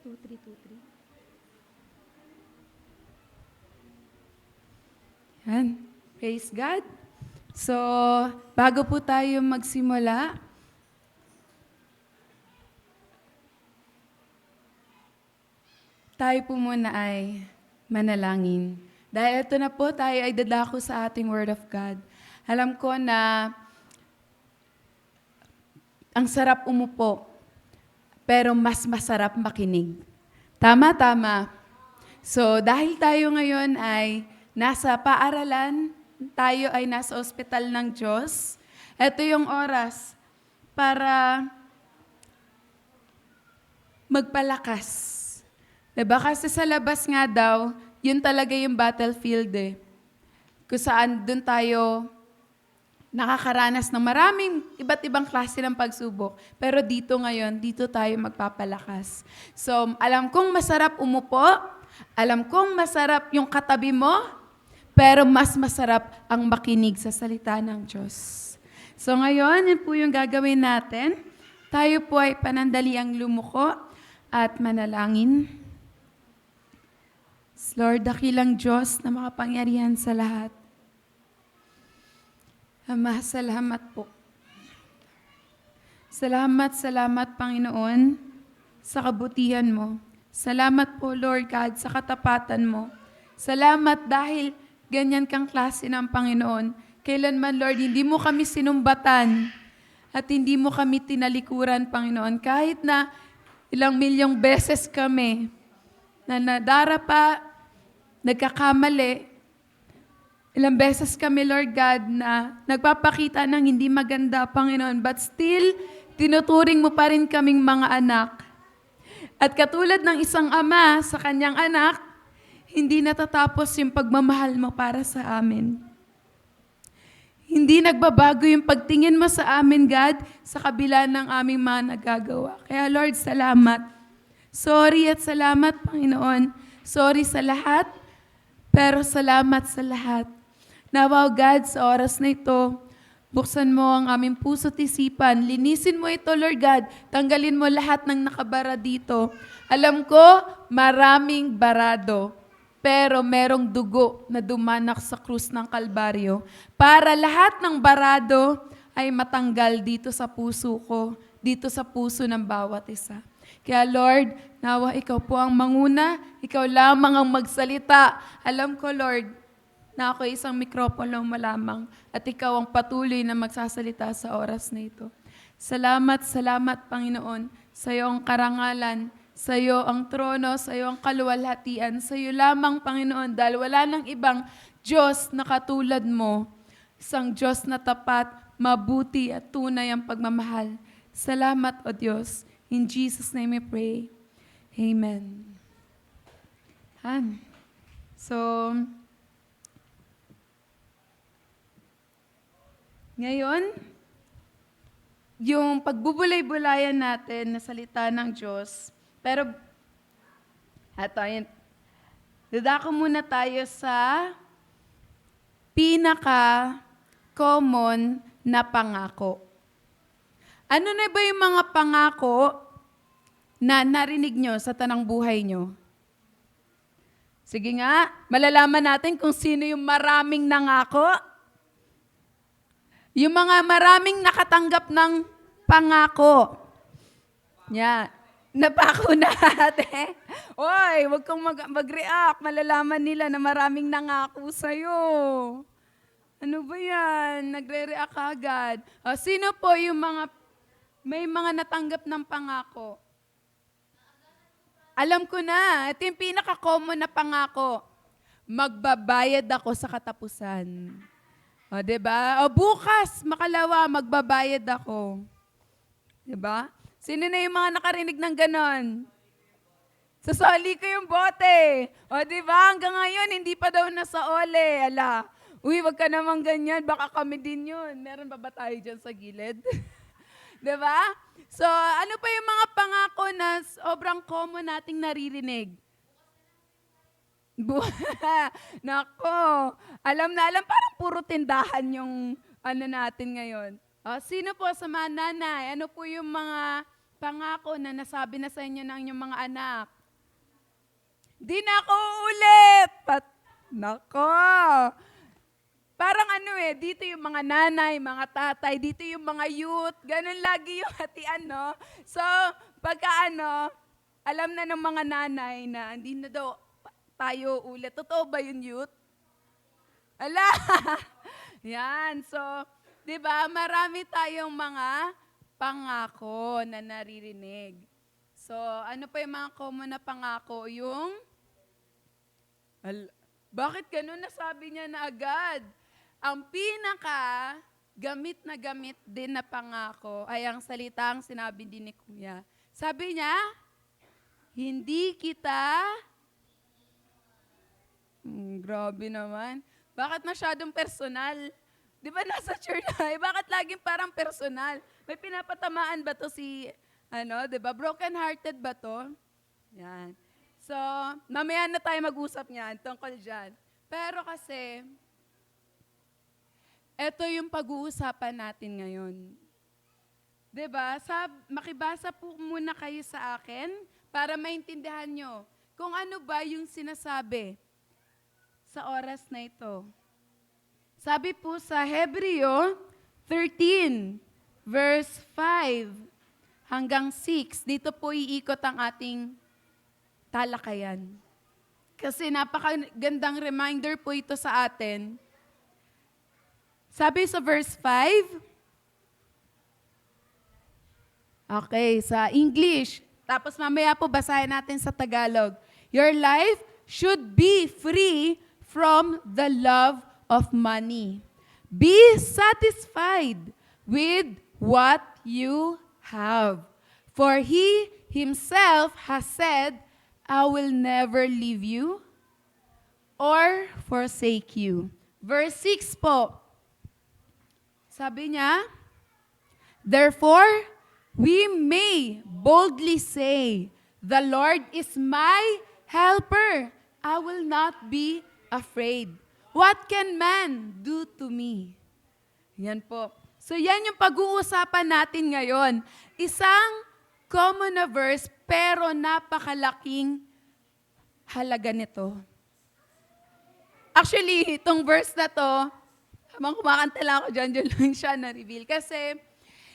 2323. Yan. Praise God. So, bago po tayo magsimula, tayo po muna ay manalangin. Dahil ito na po, tayo ay dadako sa ating Word of God. Alam ko na ang sarap umupo, pero mas masarap makinig. Tama, tama. So, dahil tayo ngayon ay nasa paaralan, tayo ay nasa ospital ng Diyos, ito yung oras para magpalakas. Diba? Kasi sa labas nga daw, yun talaga yung battlefield eh. Kung saan doon tayo nakakaranas ng maraming iba't ibang klase ng pagsubok. Pero dito ngayon, dito tayo magpapalakas. So, alam kong masarap umupo, alam kong masarap yung katabi mo, pero mas masarap ang makinig sa salita ng Diyos. So ngayon, yun po yung gagawin natin. Tayo po ay panandaliang lumuko at manalangin. Lord, dakilang Diyos na makapangyarihan sa lahat. Ama, salamat po. Salamat, Panginoon, sa kabutihan mo. Salamat po, Lord God, sa katapatan mo. Salamat dahil ganyan kang klase ng Panginoon. Kailanman, Lord, hindi mo kami sinumbatan at hindi mo kami tinalikuran, Panginoon. Kahit na ilang milyong beses kami na nadarapa, nagkakamali, ilang beses kami, Lord God, na nagpapakita ng hindi maganda, Panginoon, but still, tinuturing mo pa rin kaming mga anak. At katulad ng isang ama sa kanyang anak, hindi natatapos yung pagmamahal mo para sa amin. Hindi nagbabago yung pagtingin mo sa amin, God, sa kabila ng aming mga nagagawa. Kaya, Lord, salamat. Sorry at salamat, Panginoon. Sorry sa lahat, pero salamat sa lahat. Nawa, God, sa oras na ito, buksan mo ang aming puso't isipan. Linisin mo ito, Lord God. Tanggalin mo lahat ng nakabara dito. Alam ko, maraming barado. Pero merong dugo na dumanak sa krus ng Kalbaryo para lahat ng barado ay matanggal dito sa puso ko, dito sa puso ng bawat isa. Kaya Lord, nawa ikaw po ang manguna, ikaw lamang ang magsalita. Alam ko, Lord, na ako isang mikropono mo lamang at ikaw ang patuloy na magsasalita sa oras na ito. Salamat, Panginoon, sa iyong karangalan, sa iyo ang trono, sa iyo ang kaluwalhatian, sa iyo lamang, Panginoon, dahil wala nang ibang Diyos na katulad mo, isang Diyos na tapat, mabuti at tunay ang pagmamahal. Salamat, O Diyos. In Jesus' name we pray. Amen. So, ngayon, yung pagbubulay-bulayan natin na salita ng Diyos, pero, dadako muna tayo sa pinaka-common na pangako. Ano na ba yung mga pangako na narinig nyo sa tanang buhay nyo? Sige nga, malalaman natin kung sino yung maraming nangako. Yung mga maraming nakatanggap ng pangako. Yan. Napako na ate. Oy, wag kang mag-react. Malalaman nila na maraming nangako sa'yo. Ano ba yan? Nagre-react agad. O, sino po yung may mga natanggap ng pangako? Alam ko na. Ito yung pinaka-common na pangako. Magbabayad ako sa katapusan. O, diba? O, bukas, makalawa, magbabayad ako. Diba? Sino na yung mga nakarinig ng ganon? Sasali ko yung bote. O, diba? Hanggang ngayon, hindi pa daw nasa ole. Ala, uy, wag ka naman ganyan. Baka kami din yun. Meron ba tayo dyan sa gilid? Diba? So, ano pa yung mga pangako na sobrang common nating naririnig? Nako, alam na alam, parang puro tindahan yung ano natin ngayon. Sino po sa mga nanay, ano po yung mga pangako na nasabi na sa inyo ng inyong mga anak. Di na ako ulit! Nako! Parang dito yung mga nanay, mga tatay, dito yung mga youth, ganun lagi yung hatian, no? So, pagka alam na ng mga nanay na hindi na daw tayo ulit. Totoo ba yun, youth? Ala! Yan. So, di ba, marami tayong mga pangako na naririnig. So, ano pa yung mga common na pangako? Bakit ganun nasabi niya na agad? Ang pinaka gamit na gamit din na pangako ay ang salitang sinabi din ni Kuya. Sabi niya, hindi kita... grabe naman. Bakit masyadong personal? Di ba nasa church na? Bakit laging parang personal? May pinapatamaan ba to di ba? Broken hearted ba to? Yan. So, mamaya na tayo mag-usap niyan tungkol dyan. Pero kasi, ito yung pag-uusapan natin ngayon. Diba? Makibasa po muna kayo sa akin para maintindihan nyo kung ano ba yung sinasabi sa oras na ito. Sabi po sa Hebreo 13, verse 5 hanggang 6, dito po iikot ang ating talakayan. Kasi napakagandang reminder po ito sa atin. Sabi sa verse 5, okay, sa English, tapos mamaya po basahin natin sa Tagalog. Your life should be free from the love of money. Be satisfied with what you have. For He Himself has said, I will never leave you or forsake you. Verse 6 po. Sabi niya, therefore, we may boldly say, the Lord is my helper. I will not be afraid. What can man do to me? Yan po. So yan yung pag-uusapan natin ngayon. Isang common na verse, pero napakalaking halaga nito. Actually, itong verse na to, habang kumakanta lang ako dyan lang siya na-reveal. Kasi,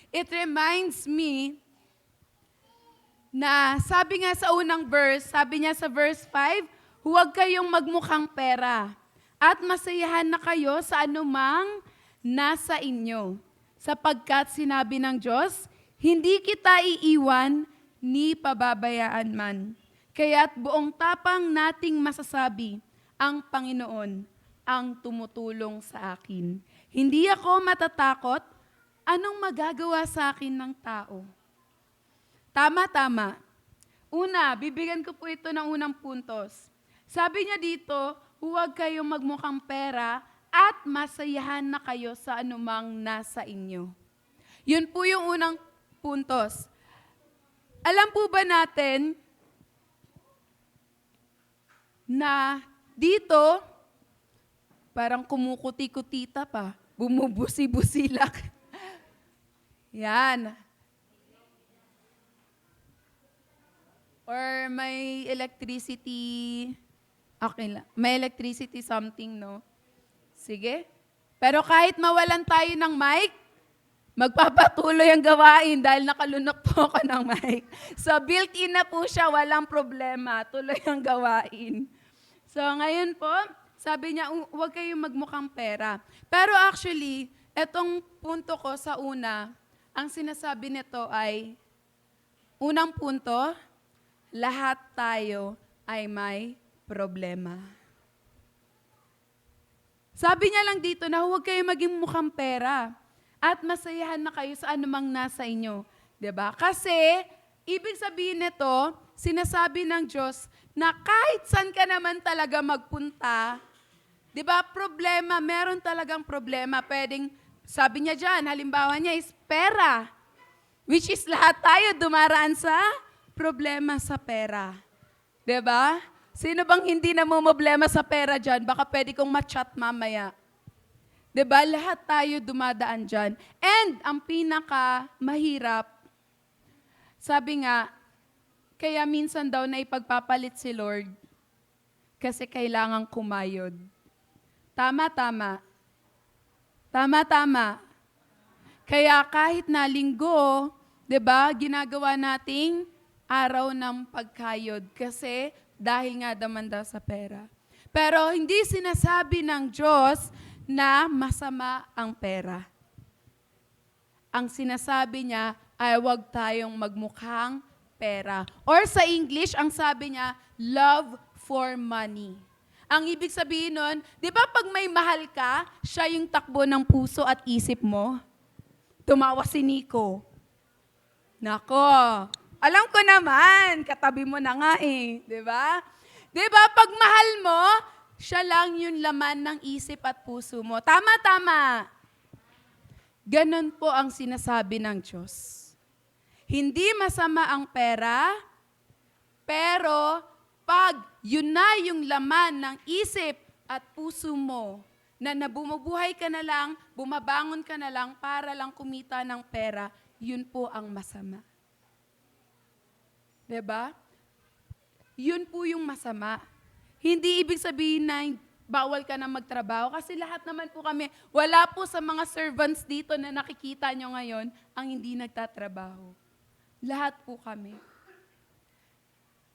it reminds me na sabi nga sa unang verse, sabi niya sa verse 5, huwag kayong magmukhang pera at masayahan na kayo sa anumang nasa inyo. Sapagkat sinabi ng Diyos, hindi kita iiwan ni pababayaan man. Kaya't buong tapang nating masasabi, ang Panginoon ang tumutulong sa akin. Hindi ako matatakot, anong magagawa sa akin ng tao? Tama. Una, bibigyan ko po ito ng unang puntos. Sabi niya dito, huwag kayong magmukhang pera at masayahan na kayo sa anumang nasa inyo. Yun po yung unang puntos. Alam po ba natin na dito, parang kumukuti-kutita pa, bumubusi-busilak. Yan. Or may electricity, okay lang, may electricity something, no? Sige. Pero kahit mawalan tayo ng mic, magpapatuloy ang gawain dahil nakalunok po ako ng mic. So, built-in na po siya, walang problema. Tuloy ang gawain. So, ngayon po, sabi niya, huwag kayong magmukhang pera. Pero actually, etong punto ko sa una, ang sinasabi nito ay, unang punto, lahat tayo ay may problema. Sabi niya lang dito na huwag kayong maging mukhang pera. At masayahan na kayo sa anumang nasa inyo. 'Di ba? Kasi, ibig sabihin nito, sinasabi ng Diyos na kahit saan ka naman talaga magpunta, 'di ba, problema, meron talagang problema. Pwedeng, sabi niya dyan, halimbawa niya is pera. Which is lahat tayo dumaraan sa problema sa pera. 'Di ba? Sino bang hindi namumblema sa pera dyan? Baka pwede kong ma-chat mamaya. Diba? Lahat tayo dumadaan dyan. And ang pinaka mahirap, Sabi nga, kaya minsan daw na ipagpapalit si Lord kasi kailangang kumayod. Tama, tama. Tama, tama. Kaya kahit na linggo, 'di ba, ginagawa nating araw ng pagkayod kasi dahil nga naman daw sa pera. Pero hindi sinasabi ng Diyos na masama ang pera. Ang sinasabi niya ay huwag tayong magmukhang pera. Or sa English, ang sabi niya, love for money. Ang ibig sabihin nun, di ba pag may mahal ka, siya yung takbo ng puso at isip mo? Tumawa si Nico. Nako, alam ko naman, katabi mo na nga eh, di ba? Di ba pag mahal mo, siya lang yung laman ng isip at puso mo. Tama, tama. Ganon po ang sinasabi ng Diyos. Hindi masama ang pera, pero pag yun na yung laman ng isip at puso mo, na nabumubuhay ka na lang, bumabangon ka na lang para lang kumita ng pera, yun po ang masama. Diba? Yun po yung masama. Hindi ibig sabihin na bawal ka na magtrabaho kasi lahat naman po kami, wala po sa mga servants dito na nakikita nyo ngayon ang hindi nagtatrabaho. Lahat po kami.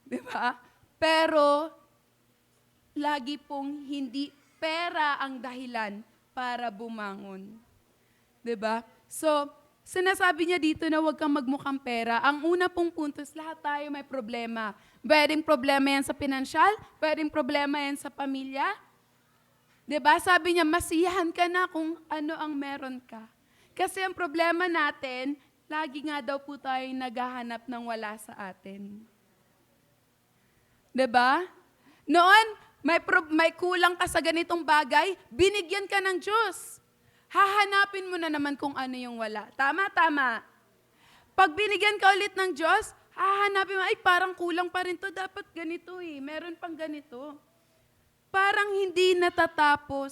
Diba? Pero, lagi pong hindi pera ang dahilan para bumangon. Diba? So, sinasabi niya dito na huwag kang magmukhang pera. Ang una pong punto is lahat tayo may problema. Pwedeng problema yan sa pinansyal, pwedeng problema yan sa pamilya. Diba? Sabi niya, masiyahan ka na kung ano ang meron ka. Kasi ang problema natin, lagi nga daw po tayo naghahanap ng wala sa atin. Diba? Noon, may kulang ka sa ganitong bagay, binigyan ka ng Diyos. Hahanapin mo na naman kung ano yung wala. Tama, tama. Pag binigyan ka ulit ng Diyos, hahanapin mo, ay parang kulang pa rin to, dapat ganito eh, meron pang ganito. Parang hindi natatapos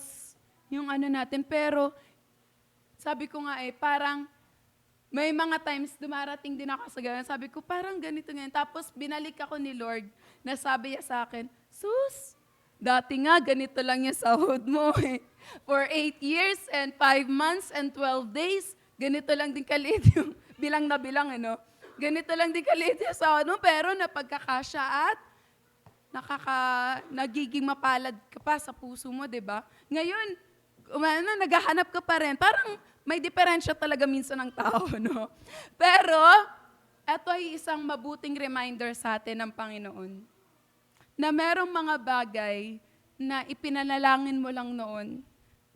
yung ano natin, pero sabi ko nga parang may mga times dumarating din ako sa ganyan, sabi ko parang ganito ngayon. Tapos binalik ako ni Lord, na sabi niya sa akin, sus, dati nga ganito lang yung sahod mo eh. For 8 years and 5 months and 12 days, ganito lang din kaliit yung bilang na bilang, ano? Ganito lang din kaliit yung sahod mo, pero napagkakasya at nagiging mapalad ka pa sa puso mo, di ba? Ngayon, naghahanap ka pa rin. Parang may diferensya talaga minsan ng tao, no? Pero, ito ay isang mabuting reminder sa atin ng Panginoon na merong mga bagay na ipinanalangin mo lang noon,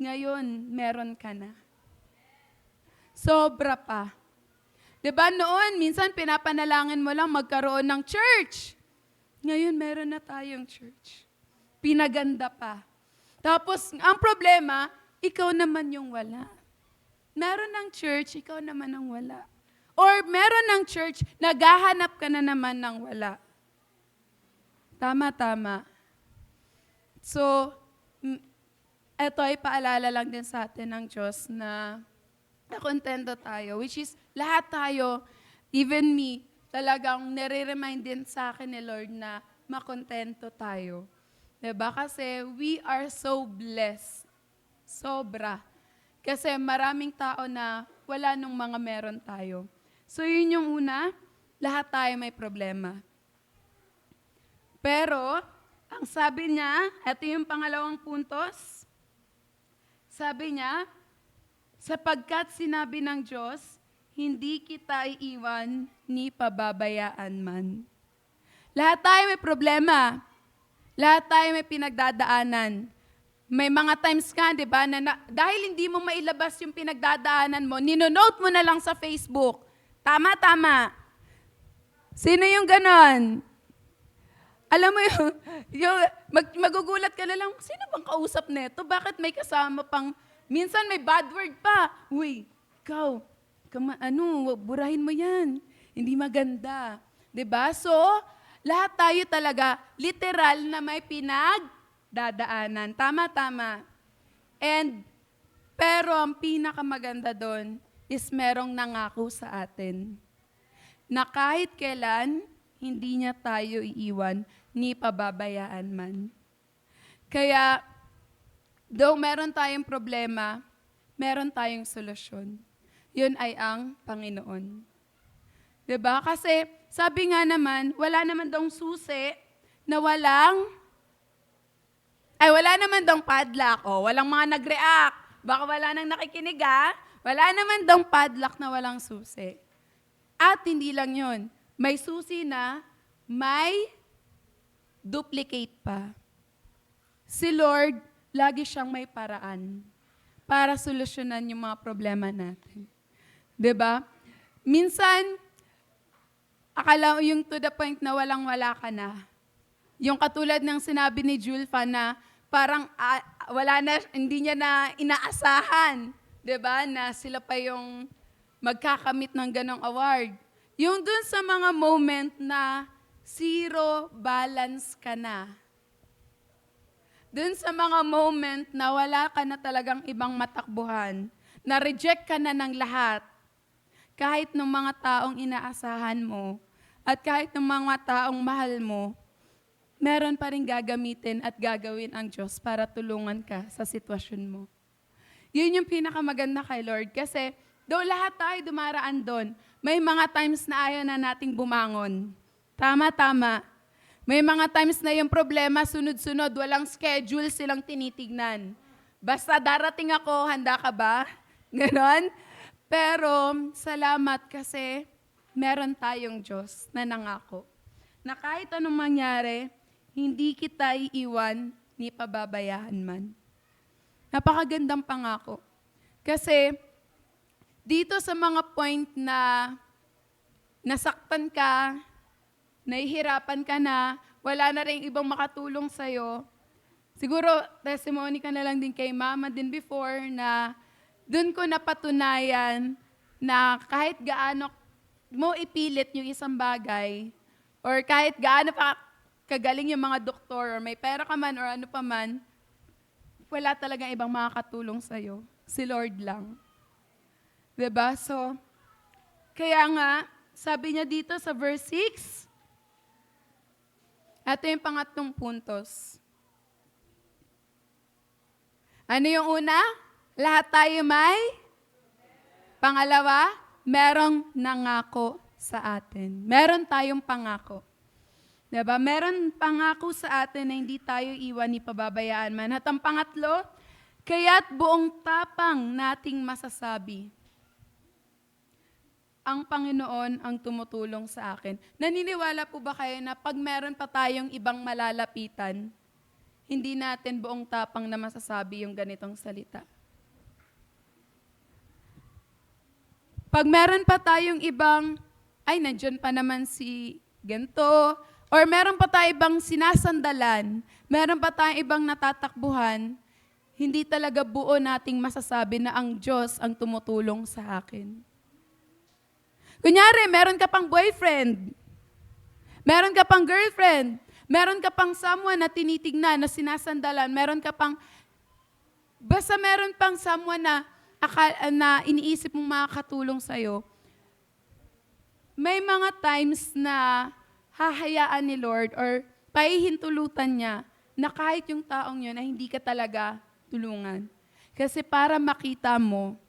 ngayon, meron ka na. Sobra pa. Diba noon, minsan pinapanalangin mo lang magkaroon ng church. Ngayon, meron na tayong church. Pinaganda pa. Tapos, ang problema, ikaw naman yung wala. Meron ng church, ikaw naman ang wala. Or meron ng church, naghahanap ka na naman ng wala. Tama, tama. So, eto ay paalala lang din sa atin ng Diyos na nakontento tayo, which is lahat tayo, even me, talagang nare-remind din sa akin ni Lord na makontento tayo. Diba? Kasi we are so blessed. Sobra. Kasi maraming tao na wala nung mga meron tayo. So yun yung una, lahat tayo may problema. Pero, ang sabi niya, ito yung pangalawang puntos, sabi niya, sapagkat sinabi ng Diyos, hindi kita iiwan ni pababayaan man. Lahat tayo may problema. Lahat tayo may pinagdadaanan. May mga times ka, di ba, na dahil hindi mo mailabas yung pinagdadaanan mo, ninonote mo na lang sa Facebook. Tama, tama. Sino yung ganon? Alam mo magugulat ka na lang, sino bang kausap neto? Bakit may kasama pang, minsan may bad word pa. Uy, ikaw, burahin mo yan. Hindi maganda. 'Di ba? So, lahat tayo talaga, literal na may pinagdadaanan. Tama. Pero ang pinakamaganda doon is merong nangako sa atin. na kahit kailan, hindi niya tayo iiwan ni pababayaan man. Kaya, though meron tayong problema, meron tayong solusyon. Yun ay ang Panginoon. 'Di ba? Kasi sabi nga naman, wala naman daw susi na wala naman daw padlock. O, walang mga nag-react. Baka wala nang nakikinig ha. Wala naman daw padlock na walang susi. At hindi lang yun. May susi na may duplicate pa. Si Lord, lagi siyang may paraan para solusyonan yung mga problema natin. 'Di ba? Minsan, akala mo yung to the point na walang-wala ka na. Yung katulad ng sinabi ni Julfa na parang hindi niya na inaasahan, 'di ba? Na sila pa yung magkakamit ng ganong award. Yung dun sa mga moment na zero balance ka na. Dun sa mga moment na wala ka na talagang ibang matakbuhan, na reject ka na ng lahat, kahit ng mga taong inaasahan mo, at kahit ng mga taong mahal mo, meron pa rin gagamitin at gagawin ang Diyos para tulungan ka sa sitwasyon mo. Yun yung pinakamaganda kay Lord. Kasi, though lahat tayo dumaraan doon, may mga times na ayaw na nating bumangon. Tama. May mga times na yung problema, sunod-sunod, walang schedule silang tinitignan. Basta darating ako, handa ka ba? Ganon. Pero, salamat kasi meron tayong Diyos na nangako. Na kahit anong mangyari, hindi kita iiwan ni pababayaan man. Napakagandang pangako. Kasi, dito sa mga point na nasaktan ka, nahihirapan ka na, wala na rin ibang makatulong sa'yo, siguro testimony ka na lang din kay Mama din before na doon ko napatunayan na kahit gaano mo ipilit yung isang bagay, or kahit gaano pa kagaling yung mga doktor, or may pera ka man, or ano pa man, wala talagang ibang makakatulong sa'yo. Si Lord lang. Diba? So, kaya nga, sabi niya dito sa verse 6, ito yung pangatlong puntos. Ano yung una? Lahat tayo may? Pangalawa, merong nangako sa atin. Meron tayong pangako. Diba? Meron pangako sa atin na hindi tayo iwan ni pababayaan man. At ang pangatlo, kaya't buong tapang nating masasabi, ang Panginoon ang tumutulong sa akin. Naniniwala po ba kayo na pag meron pa tayong ibang malalapitan, hindi natin buong tapang na masasabi yung ganitong salita? Pag meron pa tayong ibang, nandyan pa naman si ganito, or meron pa tayong ibang sinasandalan, meron pa tayong ibang natatakbuhan, hindi talaga buo nating masasabi na ang Diyos ang tumutulong sa akin. Kunyari, meron ka pang boyfriend, meron ka pang girlfriend, meron ka pang someone na tinitignan, na sinasandalan, basta meron pang someone na iniisip mong makakatulong sa'yo, may mga times na hahayaan ni Lord or pahihintulutan niya na kahit yung taong yun ay hindi ka talaga tulungan. Kasi para makita mo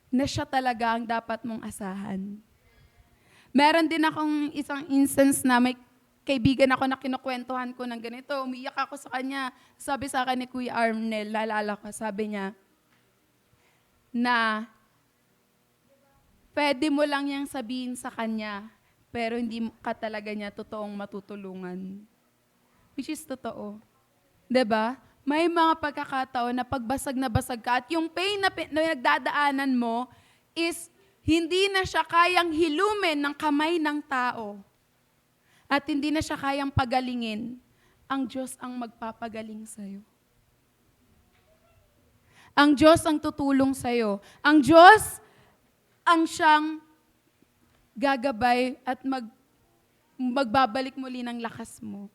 na siya talaga ang dapat mong asahan. Meron din akong isang instance na may kaibigan ako na kinukwentuhan ko ng ganito. Umiyak ako sa kanya. Sabi sa akin ni Kuya Arnel, lalala ko, sabi niya, na pwede mo lang yang sabihin sa kanya, pero hindi ka talaga niya totoong matutulungan. Which is totoo. 'Di ba? May mga pagkakataon na pagbasag na basag ka at yung pain na nagdadaanan mo is hindi na siya kayang hilumin ng kamay ng tao. At hindi na siya kayang pagalingin. Ang Diyos ang magpapagaling sa'yo. Ang Diyos ang tutulong sa'yo. Ang Diyos ang siyang gagabay at magbabalik muli ng lakas mo.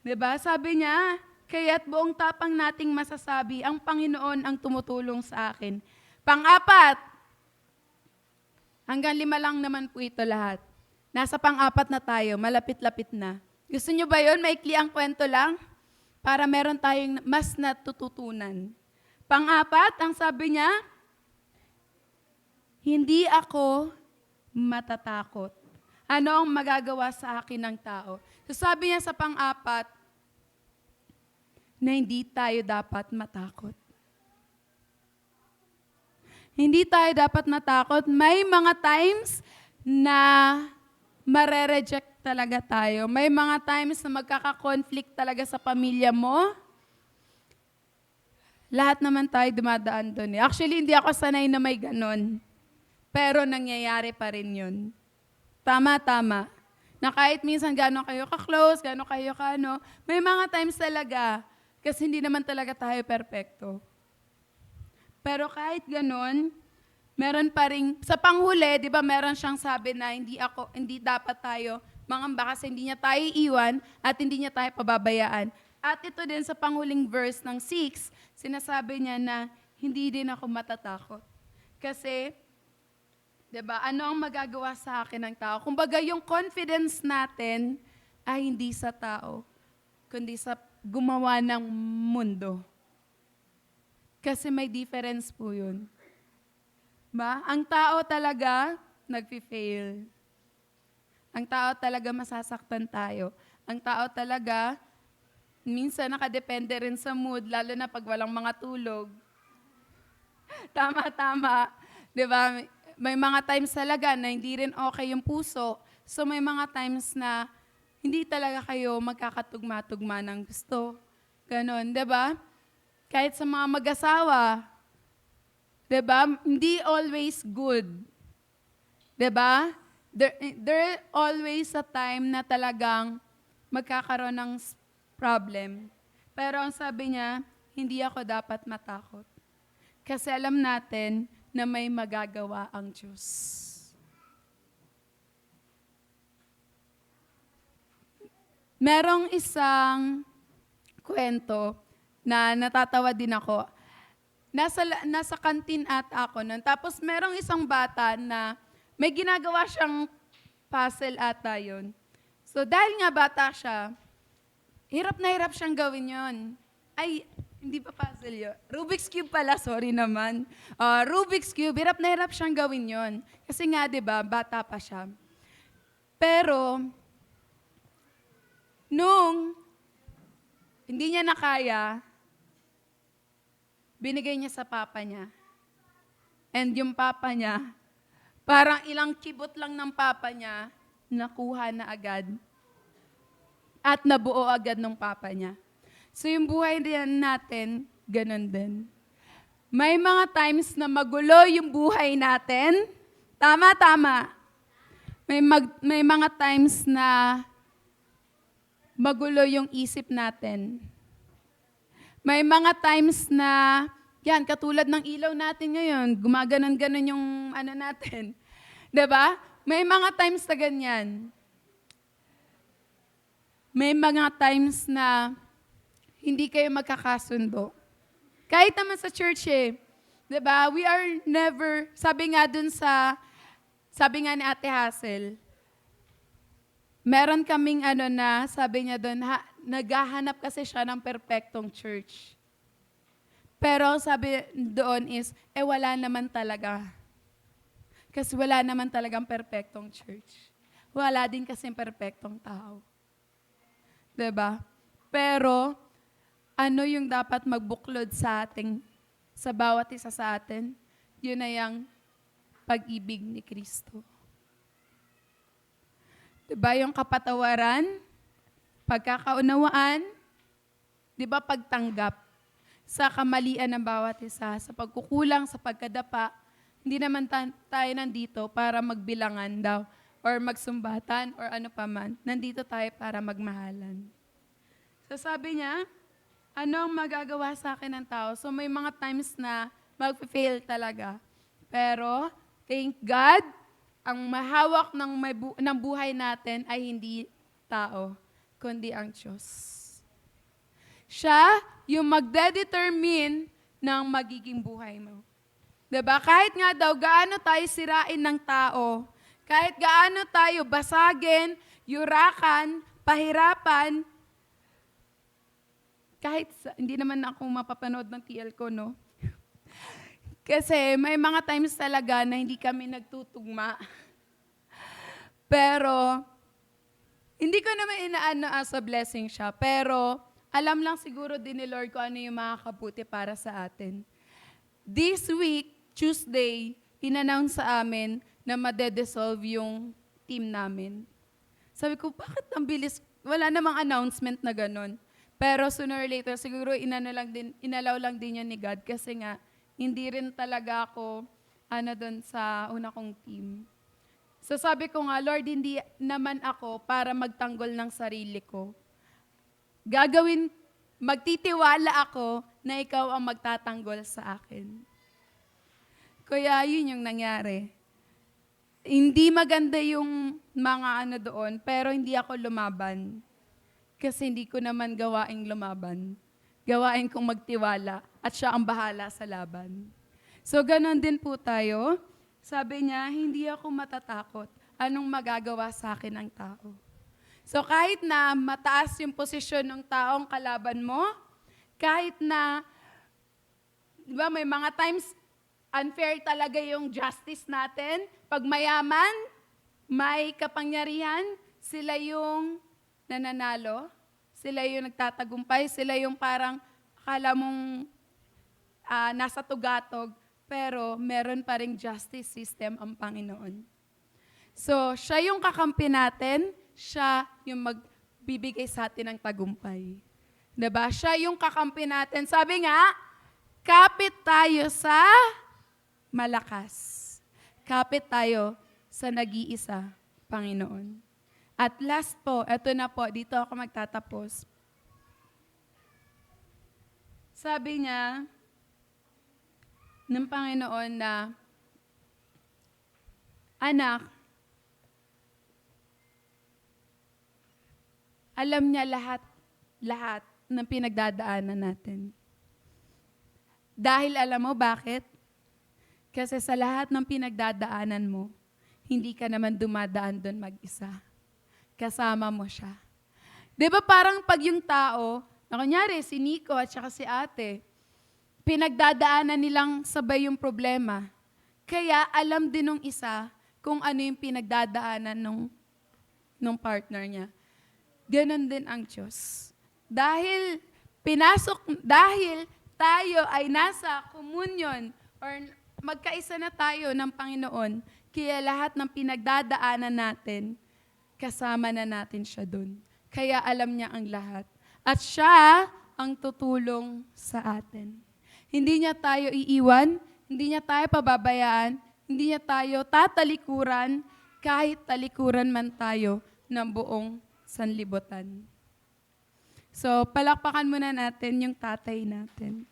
'Di ba? Sabi niya, kaya't buong tapang nating masasabi, ang Panginoon ang tumutulong sa akin. Pang-apat, Hanggang 5 lang naman po ito lahat. Nasa pang-4 na tayo, malapit-lapit na. Gusto nyo ba yun? Maikli ang kwento lang? Para meron tayong mas natututunan. Pang-4, ang sabi niya, hindi ako matatakot. Ano ang magagawa sa akin ng tao? So sabi niya sa pang-4, na hindi tayo dapat matakot. Hindi tayo dapat matakot. May mga times na mare-reject talaga tayo. May mga times na magkaka-conflict talaga sa pamilya mo. Lahat naman tayo dumadaan doon. Actually, hindi ako sanay na may ganon. Pero nangyayari pa rin yun. Tama. Na kahit minsan gano'n kayo ka-close, gano'n kayo ka-ano, may mga times talaga, kasi hindi naman talaga tayo perfecto. Pero kahit gano'n, meron pa rin, sa panghuli, di ba meron siyang sabi na hindi dapat tayo mangamba kasi hindi niya tayo iwan at hindi niya tayo pababayaan. At ito din sa panghuling verse ng 6, sinasabi niya na hindi din ako matatakot. Kasi, di ba, ano ang magagawa sa akin ng tao? Kumbaga, yung confidence natin ay hindi sa tao, kundi sa gumawa ng mundo. Kasi may difference po yun. Ba? Ang tao talaga nagfi-fail. Ang tao talaga masasaktan tayo. Ang tao talaga minsan nakadepende rin sa mood, lalo na pag walang mga tulog. Tama. 'Di ba? May mga times talaga na hindi rin okay yung puso. So may mga times na hindi talaga kayo magkakatugma-tugma ng gusto. Ganon, 'di ba? Kahit sa mga mag-asawa, 'di ba? Hindi always good. 'Di ba? There always a time na talagang magkakaroon ng problem. Pero ang sabi niya, hindi ako dapat matakot. Kasi alam natin na may magagawa ang Diyos. Merong isang kwento na natatawa din ako. Nasa kantin at ako nun. Tapos merong isang bata na may ginagawa siyang puzzle ata yun. So dahil nga bata siya, hirap na hirap siyang gawin yun. Ay, hindi pa puzzle yun. Rubik's Cube pala, sorry naman. Rubik's Cube, hirap na hirap siyang gawin yun. Kasi nga, di ba, bata pa siya. Pero, nung hindi niya nakaya, binigay niya sa papa niya. And yung papa niya, parang ilang kibot lang ng papa niya, nakuha na agad. At nabuo agad ng papa niya. So yung buhay din natin, ganun din. May mga times na magulo yung buhay natin. Tama. May mga times na magulo yung isip natin. May mga times na, yan, katulad ng ilaw natin ngayon, gumaganon-ganon yung natin. 'Di ba? May mga times na ganyan. May mga times na hindi kayo magkakasundo. Kahit naman sa church 'di ba? We are never, sabi nga ni Ate Hazel, meron kaming sabi niya doon, naghahanap kasi siya ng perfectong church. Pero sabi doon is, wala naman talaga. Kasi wala naman talagang perfectong church. Wala din kasi perfectong tao. 'Di ba? Pero, ano yung dapat magbuklod sa bawat isa sa atin? Yun ay ang pag-ibig ni Kristo. 'Di ba yung kapatawaran, pagkakaunawaan, 'di ba pagtanggap sa kamalian ng bawat isa, sa pagkukulang, sa pagkadapa, hindi naman tayo nandito para magbilangan daw or magsumbatan or ano pa man. Nandito tayo para magmahalan. So sabi niya, ano ang magagawa sa akin ng tao? So may mga times na mag-fail talaga. Pero thank God, ang mahawak ng buhay natin ay hindi tao, kundi ang Diyos. Siya yung magdedetermine ng magiging buhay mo. 'Diba? Kahit nga daw gaano tayo sirain ng tao, kahit gaano tayo basagin, yurakan, pahirapan, hindi naman ako mapapanood ng TL ko, no? Kasi may mga times talaga na hindi kami nagtutugma. Pero, hindi ko naman inaano as a blessing siya. Pero, alam lang siguro din ni Lord kung ano yung makakabuti para sa atin. This week, Tuesday, in-announce sa amin na made-dissolve yung team namin. Sabi ko, bakit ang bilis? Wala namang announcement na ganun. Pero sooner or later, siguro inalaw lang din yun ni God kasi nga, hindi rin talaga ako doon sa una kong team. So sabi ko nga, Lord, hindi naman ako para magtanggol ng sarili ko. Magtitiwala ako na ikaw ang magtatanggol sa akin. Kaya yun yung nangyari. Hindi maganda yung mga doon, pero hindi ako lumaban. Kasi hindi ko naman gawaing lumaban. Gawain kong magtiwala at siya ang bahala sa laban. So ganon din po tayo. Sabi niya, hindi ako matatakot. Anong magagawa sa akin ng tao? So kahit na mataas yung posisyon ng taong kalaban mo, kahit na, di ba, may mga times unfair talaga yung justice natin. Pag mayaman, may kapangyarihan, sila yung nananalo, sila yung nagtatagumpay, sila yung parang akala mong nasa tugatog, pero meron pa ring justice system ang Panginoon. So, siya yung kakampi natin, siya yung magbibigay sa atin ng tagumpay. Diba? Siya yung kakampi natin. Sabi nga, kapit tayo sa malakas. Kapit tayo sa nag-iisa, Panginoon. At last po, eto na po, dito ako magtatapos. Sabi niya ng Panginoon na, anak, alam niya lahat ng pinagdadaanan natin. Dahil alam mo bakit? Kasi sa lahat ng pinagdadaanan mo, hindi ka naman dumadaan doon mag-isa. Kasama mo siya. Di ba parang pag yung tao, na kunyari si Nico at saka si ate, pinagdadaanan nilang sabay yung problema. Kaya alam din nung isa kung ano yung pinagdadaanan nung partner niya. Ganon din ang Diyos. Dahil tayo ay nasa komunyon or magkaisa na tayo ng Panginoon, kaya lahat ng pinagdadaanan natin, kasama na natin siya doon. Kaya alam niya ang lahat. At siya ang tutulong sa atin. Hindi niya tayo iiwan, hindi niya tayo pababayaan, hindi niya tayo tatalikuran, kahit talikuran man tayo ng buong sanlibutan. So, palakpakan muna natin yung tatay natin.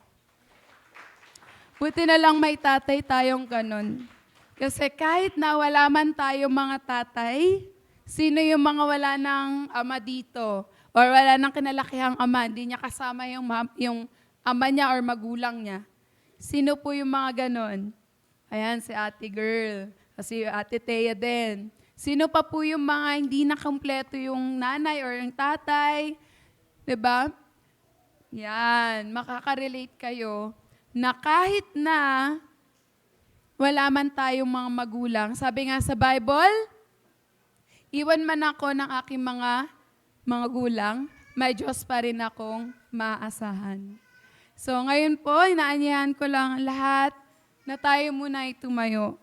Buti na lang may tatay tayong ganon. Kasi kahit na wala man tayo mga tatay, sino yung mga wala ng ama dito? Or wala ng kinalakihang ama, hindi niya kasama yung ama niya or magulang niya. Sino po yung mga ganon? Ayan, si ate girl. Si ate Thea din. Sino pa po yung mga hindi na kompleto yung nanay or yung tatay? Diba? Yan, makaka-relate kayo na kahit na wala man tayong mga magulang, sabi nga sa Bible, iwan man ako ng aking mga gulang, may Diyos pa rin akong maaasahan. So ngayon po, inaanyahan ko lang lahat na tayo muna ay tumayo.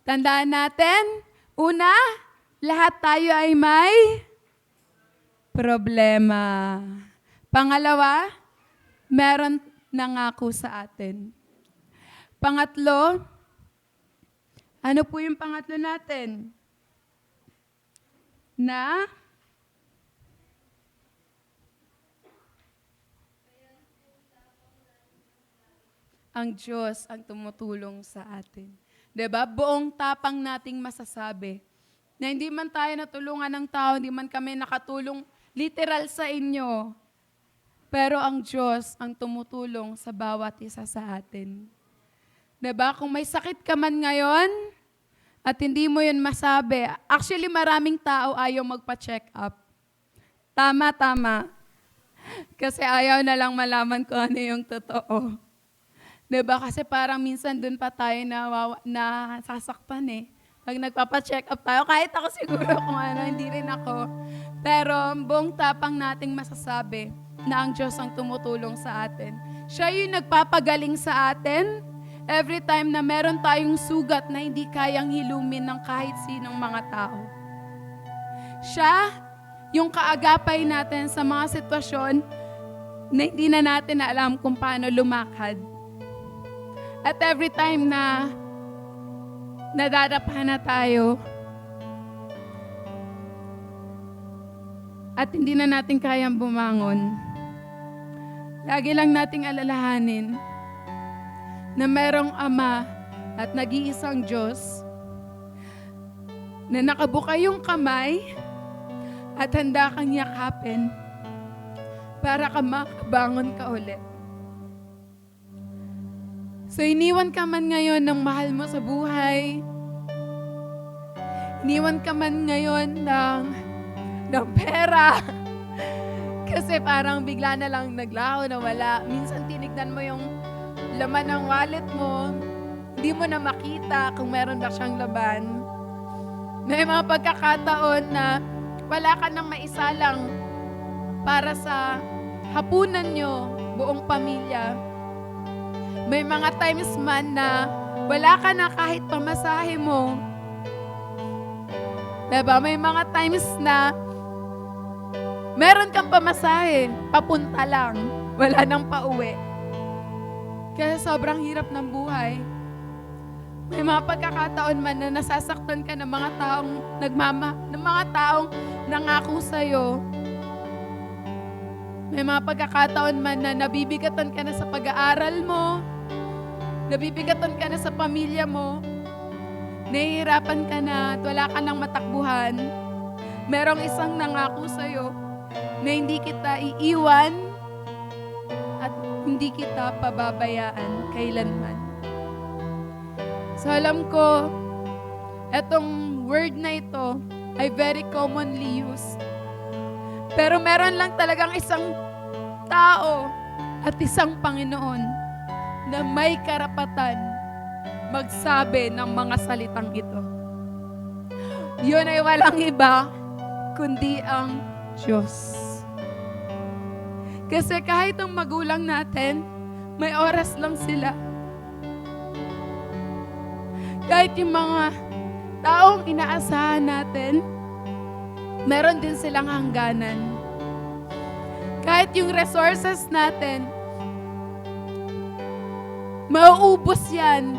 Tandaan natin, una, lahat tayo ay may problema. Pangalawa, meron nangako sa atin. Pangatlo, ano po yung pangatlo natin? Na ang Diyos ang tumutulong sa atin. 'Di ba? Buong tapang nating masasabi na hindi man tayo natulungan ng tao, hindi man kami nakatulong literal sa inyo. Pero ang Diyos ang tumutulong sa bawat isa sa atin. Diba? Kung may sakit ka man ngayon at hindi mo yun masabi, actually maraming tao ayaw magpa-check up. Tama. Kasi ayaw na lang malaman kung ano yung totoo. Diba? Kasi parang minsan dun pa tayo nasasaktan eh. Pag nagpapa-check up tayo, kahit ako siguro kung ano, hindi rin ako. Pero buong tapang nating masasabi na ang Diyos ang tumutulong sa atin. Siya yung nagpapagaling sa atin every time na meron tayong sugat na hindi kayang hilumin ng kahit sinong mga tao. Siya yung kaagapay natin sa mga sitwasyon na hindi na natin alam kung paano lumakad. At every time na nadadapa na tayo at hindi na natin kayang bumangon, lagi lang nating alalahanin na merong Ama at nag-iisang Diyos na nakabuka yung kamay at handa kang yakapin para ka makabangon ka ulit. So, iniwan ka man ngayon ng mahal mo sa buhay. Iniwan ka man ngayon ng pera. Kasi parang bigla na lang naglaho na wala. Minsan tinignan mo yung laman ng wallet mo. Hindi mo na makita kung meron ba siyang laman. May mga pagkakataon na wala ka nang maisalang para sa hapunan nyo, buong pamilya. May mga times man na wala ka na kahit pamasahe mo. Diba? May mga times na meron kang pamasahe, papunta lang, wala nang pauwi. Kaya sobrang hirap ng buhay. May mga pagkakataon man na nasasaktan ka ng mga taong nangako sa'yo. May mga pagkakataon man na nabibigatan ka na sa pag-aaral mo, nabibigatan ka na sa pamilya mo, nahihirapan ka na at wala ka nang matakbuhan. Merong isang nangako sa'yo na hindi kita iiwan at hindi kita pababayaan kailanman. So alam ko, etong word na ito ay very commonly used. Pero meron lang talagang isang tao at isang Panginoon na may karapatan magsabi ng mga salitang ito. Yun ay walang iba kundi ang Diyos. Kasi kahit ang magulang natin, may oras lang sila. Kahit yung mga taong inaasahan natin, meron din silang hangganan. Kahit yung resources natin, mauubos yan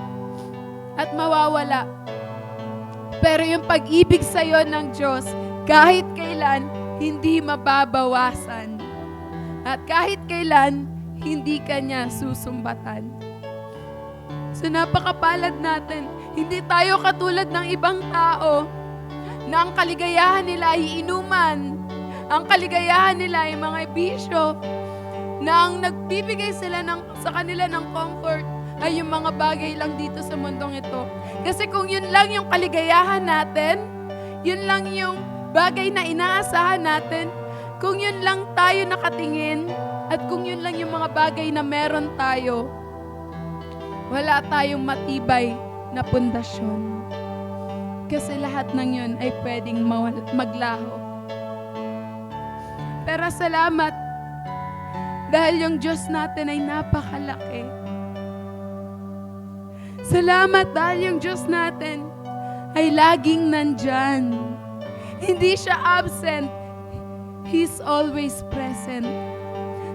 at mawawala. Pero yung pag-ibig sa'yo ng Diyos, kahit kailan, hindi mababawasan. At kahit kailan, hindi ka niya susumbatan. So napakapalad natin. Hindi tayo katulad ng ibang tao na ang kaligayahan nila ay inuman. Ang kaligayahan nila ay mga bisyo. Na ang nagbibigay sila sa kanila ng comfort ay yung mga bagay lang dito sa mundong ito. Kasi kung yun lang yung kaligayahan natin, yun lang yung bagay na inaasahan natin, kung yun lang tayo nakatingin, at kung yun lang yung mga bagay na meron tayo, wala tayong matibay na pundasyon. Kasi lahat ng yun ay pwedeng maglaho. Pero salamat, dahil yung Diyos natin ay napakalaki. Salamat dahil yung Diyos natin ay laging nandyan. Hindi siya absent. He's always present.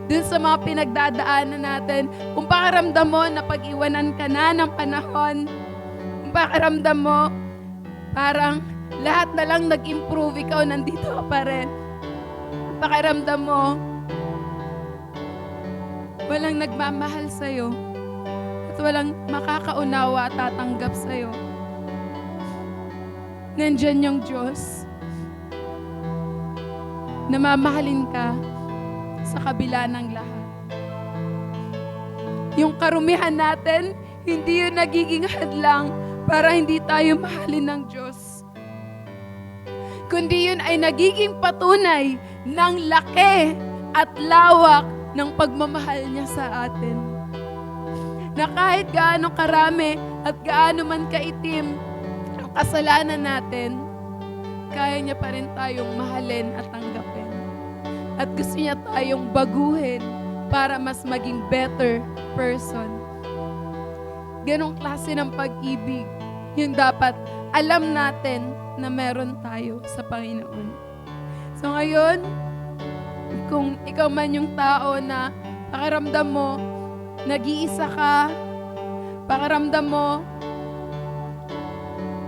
Dun sa mga pinagdadaanan natin, kung pakiramdam mo na pag-iwanan ka na ng panahon, kung pakiramdam mo, parang lahat na lang nag-improve, ikaw nandito ka pa rin. Kung pakiramdam mo, walang nagmamahal sa'yo, at walang makakaunawa at tatanggap sa'yo. Nandyan yung Diyos na mamahalin ka sa kabila ng lahat. Yung karumihan natin, hindi yun nagiging hadlang para hindi tayo mahalin ng Diyos. Kundi yun ay nagiging patunay ng laki at lawak ng pagmamahal niya sa atin. Na kahit gaano karami at gaano man kaitim ang kasalanan natin, kaya niya pa rin tayong mahalin at tanggapin. At gusto niya tayong baguhin para mas maging better person. Ganong klase ng pag-ibig yung dapat alam natin na meron tayo sa Panginoon. So ngayon, kung ikaw man yung tao na pakiramdam mo, nag-iisa ka, pakiramdam mo,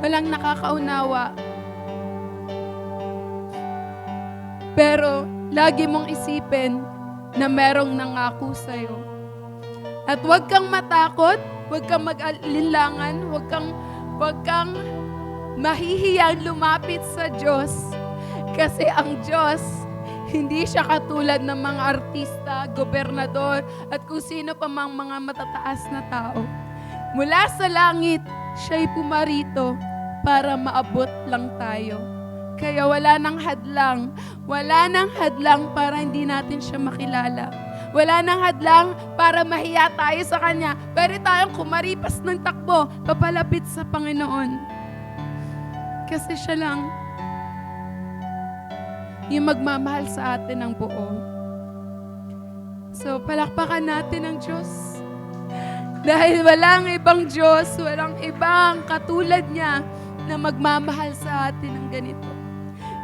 walang nakakaunawa, pero lagi mong isipin na merong nangako sa'yo. At huwag kang matakot, huwag kang mag-alinlangan, huwag kang mahihiyang lumapit sa Diyos. Kasi ang Diyos, hindi siya katulad ng mga artista, gobernador, at kung sino pa mang mga matataas na tao. Mula sa langit, siya'y pumarito para maabot lang tayo. Kaya wala nang hadlang para hindi natin siya makilala. Wala nang hadlang para mahiya tayo sa Kanya. Pwede tayong kumaripas ng takbo, papalapit sa Panginoon. Kasi siya lang yung magmamahal sa atin ng buo. So, palakpakan natin ang Diyos. Dahil walang ibang Diyos, walang ibang katulad niya na magmamahal sa atin ng ganito.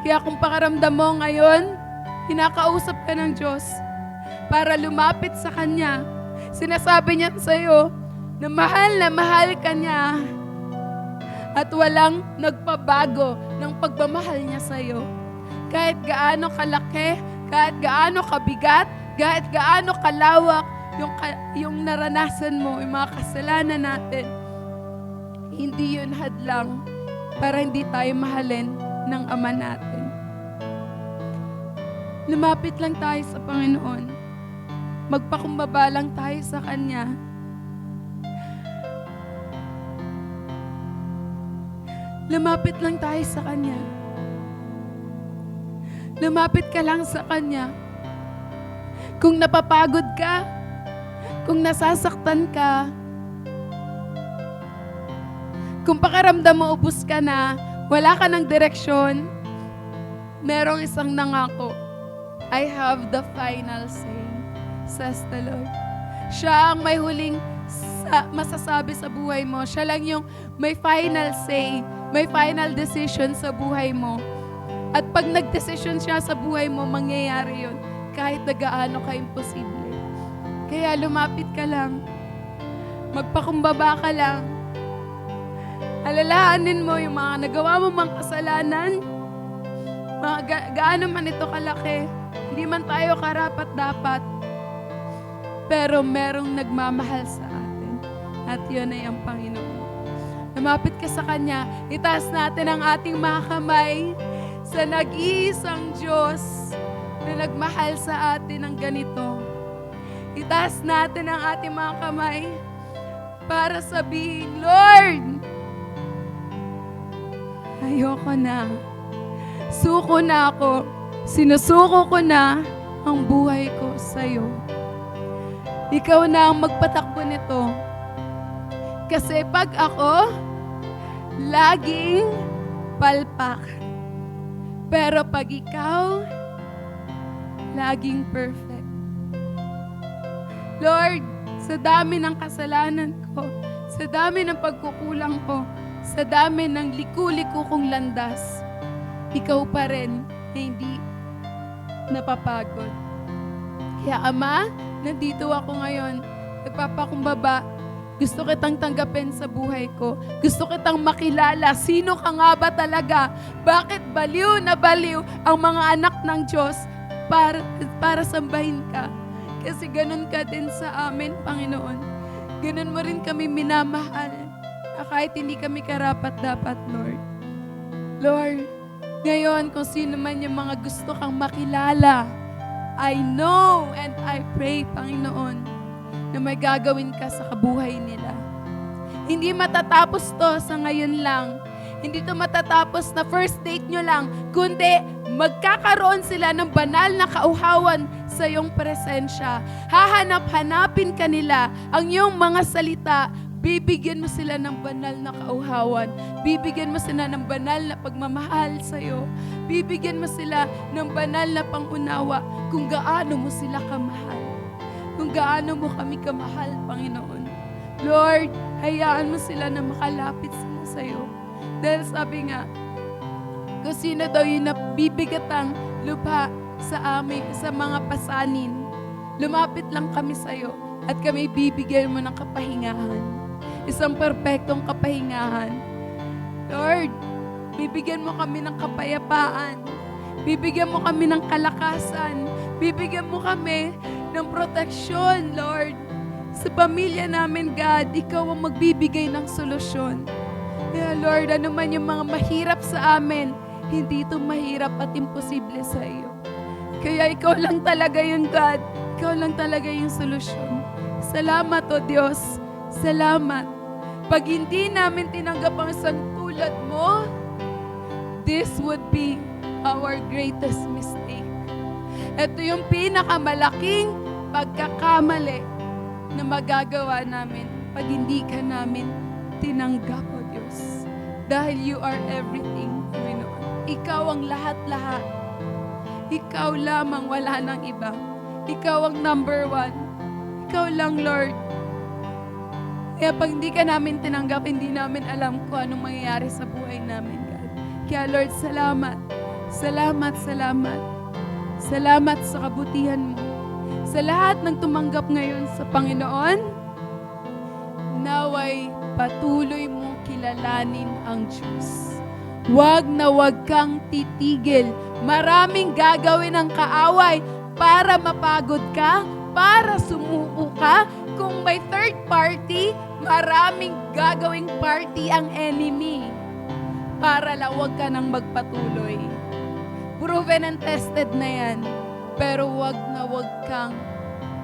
Kaya kung pakiramdam mo ngayon, kinakausap ka ng Diyos para lumapit sa Kanya. Sinasabi niya sa iyo na mahal ka niya at walang nagpabago ng pagmamahal niya sa iyo. Kahit gaano kalaki, kahit gaano kabigat, kahit gaano kalawak yung naranasan mo, yung mga kasalanan natin, hindi yun hadlang para hindi tayo mahalin ng Ama natin. Lumapit lang tayo sa Panginoon. Magpakumbaba lang tayo sa Kanya. Lumapit lang tayo sa Kanya. Lumapit ka lang sa Kanya. Kung napapagod ka, kung nasasaktan ka, kung pakiramdam mo ubos ka na, wala ka ng direksyon, merong isang nangako. I have the final say, says the Lord. Siya ang may huling masasabi sa buhay mo. Siya lang yung may final say, may final decision sa buhay mo. At pag nagdesisyon siya sa buhay mo, mangyayari yun. Kahit na gaano ka-imposible. Kaya lumapit ka lang. Magpakumbaba ka lang. Alalahanin mo yung mga nagawa mo mang kasalanan. Mga gaano man ito kalaki. Hindi man tayo karapat-dapat. Pero merong nagmamahal sa atin. At yun ay ang Panginoon. Lumapit ka sa Kanya. Itaas natin ang ating mga kamay sa nag-iisang Diyos na nagmahal sa atin ng ganito. Itaas natin ang ating mga kamay para sabihin, Lord, ayoko na. Suko na ako. Sinusuko ko na ang buhay ko sa'yo. Ikaw na ang magpatakbo nito. Kasi pag ako, laging palpak. Pero pag ikaw, laging perfect. Lord, sa dami ng kasalanan ko, sa dami ng pagkukulang ko, sa dami ng liku-liku kong landas, ikaw pa rin na hindi napapagod. Kaya Ama, nandito ako ngayon, nagpapakumbaba. Gusto kitang tanggapin sa buhay ko. Gusto kitang makilala. Sino ka nga ba talaga? Bakit baliw na baliw ang mga anak ng Diyos para sambahin ka? Kasi ganun ka din sa amin, Panginoon. Ganun mo rin kami minamahal. Kahit hindi kami karapat-dapat, Lord. Lord, ngayon kung sino man yung mga gusto kang makilala, I know and I pray, Panginoon, na may gagawin ka sa kabuhay nila. Hindi matatapos to sa ngayon lang. Hindi to matatapos na first date nyo lang, kundi magkakaroon sila ng banal na kauhawan sa iyong presensya. Hahanap-hanapin ka nila ang iyong mga salita. Bibigyan mo sila ng banal na kauhawan. Bibigyan mo sila ng banal na pagmamahal sa iyo. Bibigyan mo sila ng banal na pangunawa kung gaano mo sila kamahal. Kung gaano mo kami kamahal, Panginoon. Lord, hayaan mo sila na makalapit sila sa iyo. Dahil sabi nga, kung sino daw yung nabibigatang lupa sa amin, sa mga pasanin, lumapit lang kami sa iyo at kami bibigyan mo ng kapahingahan. Isang perpektong kapahingahan. Lord, bibigyan mo kami ng kapayapaan. Bibigyan mo kami ng kalakasan. Bibigyan mo kami ng proteksyon, Lord. Sa pamilya namin, God, ikaw ang magbibigay ng solusyon. Kaya Lord, ano man yung mga mahirap sa amin, hindi ito mahirap at imposible sa iyo. Kaya ikaw lang talaga yung God. Ikaw lang talaga yung solusyon. Salamat, O Diyos. Salamat. Pag hindi namin tinanggap ang isang tulad mo, this would be our greatest mistake. Ito yung pinakamalaking pagkakamali na magagawa namin pag hindi ka namin tinanggap, O Diyos. Dahil you are everything, Panginoon. Ikaw ang lahat-lahat. Ikaw lamang, wala nang iba. Ikaw ang number one. Ikaw lang, Lord. Kaya pag hindi ka namin tinanggap, hindi namin alam kung anong mangyayari sa buhay namin, God. Kaya Lord, salamat. Salamat, salamat. Salamat sa kabutihan mo. Sa lahat ng tumanggap ngayon sa Panginoon, naway patuloy mong kilalanin ang Diyos. Huwag na huwag kang titigil. Maraming gagawin ng kaaway para mapagod ka, para sumuko ka. Kung may third party, maraming gagawing party ang enemy para lang huwag ka nang magpatuloy. Proven and tested na yan, pero huwag na huwag kang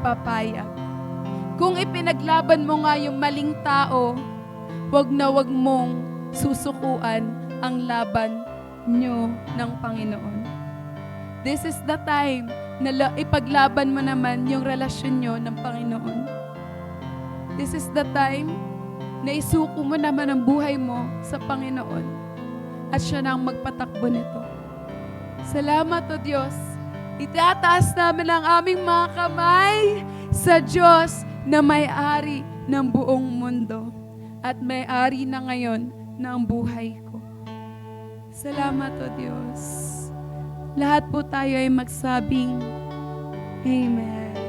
papayag. Kung ipinaglaban mo nga yung maling tao, huwag na huwag mong susukuan ang laban nyo ng Panginoon. This is the time na ipaglaban mo naman yung relasyon nyo ng Panginoon. This is the time na isuko mo naman ang buhay mo sa Panginoon at siya na ang magpatakbo nito. Salamat, O Diyos. Itataas namin ang aming mga kamay sa Diyos na may-ari ng buong mundo at may-ari na ngayon ng buhay ko. Salamat, O Diyos. Lahat po tayo ay magsabing Amen.